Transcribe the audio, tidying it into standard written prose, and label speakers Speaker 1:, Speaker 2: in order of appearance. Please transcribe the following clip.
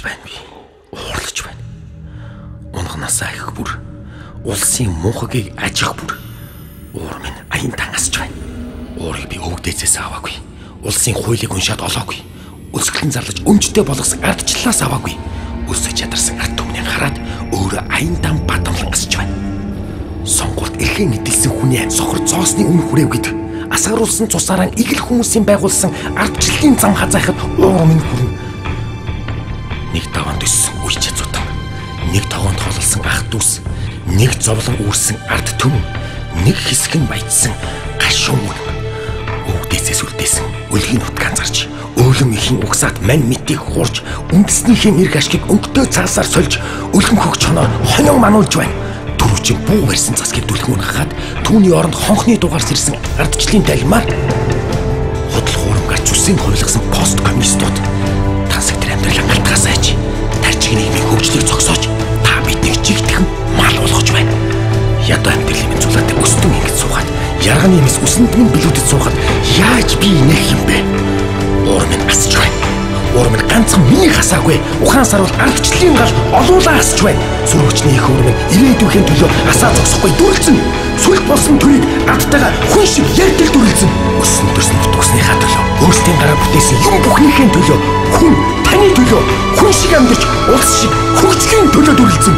Speaker 1: байна би. Уурлаж байна. Унганасаа их бүр улсын мунхагийг ажих бүр уур минь аян тангасч байна. Уурыг би өвгдээсээс аваагүй. Улсын хуулийг уншаад олоогүй. Өсгөлэн зарлаж өмчтэй болгосон ардчлалаас аваагүй. Өсөж ядарсан ард түмнийг хараад өөрөө аян дан бадамлан гасч байна. Сонгуульд эрхэн эдэлсэн хүний сохор зоосны үн хүрээв гэдэг. Асгаруулсан цусаараа игэл хүмүүсийн байгуулсан ардчлалын зам хазаахад уур минь хүрнэ. Нэг даванд өссөн үе чацуутан, нэг тогоонд хололсон ах дүүс, нэг зовлон үүрсэн ард түм, нэг хэсэг нь баяжсан гашуун үн. Өвгдээсээс үлдээсэн өлгийн нутгаан зарж, өөлөм ихийн угсаат мань митийг хуурж, үндэснийхээ мэрэг ашгийг өнгөтэй цаасаар сольж, өлгөн хөгч хоноор хонин мануулж байна. Түрүүчийн буу барьсан засгийг дүлгэн хахад түүний оронд хонхны дугаар сэрсэн ардчлалын талмаар худал хуурам гарч үсэнд хувилгасан пост коммунистууд тансаг тэр амьдралаа галтгаас айж тарчиг нийгмийн хөгжлийг зогсоож та биднийг жигтгэн мал болгож байна. Ядуу амьдралын минь зулаатай өстөн ингэж суугаад ярганы юмс үсэнд минь билүүдэд суугаад яаж би инех юм бэ? Уур минь асч байна. Уур минь ганцхан миний хасаагүй. Ухаан сар бол ардчлалын гал олуулаа асч байна. Сүргчний их уур минь ирээдүйн төлөө асаа зогсохгүй дүрлцэн. Сүлд болсон төрийг ардтайгаа хүн шиг ярьдаг дүрлцэн. Өссөн төрсөн утгасныхаа төлөө өөрсдийн гараа бүтээсэн юм бүхнийхээ төлөө хүн таны төлөө хүн шиг амьдарч улс шиг хөгжлийн төлөө дүрлцэн.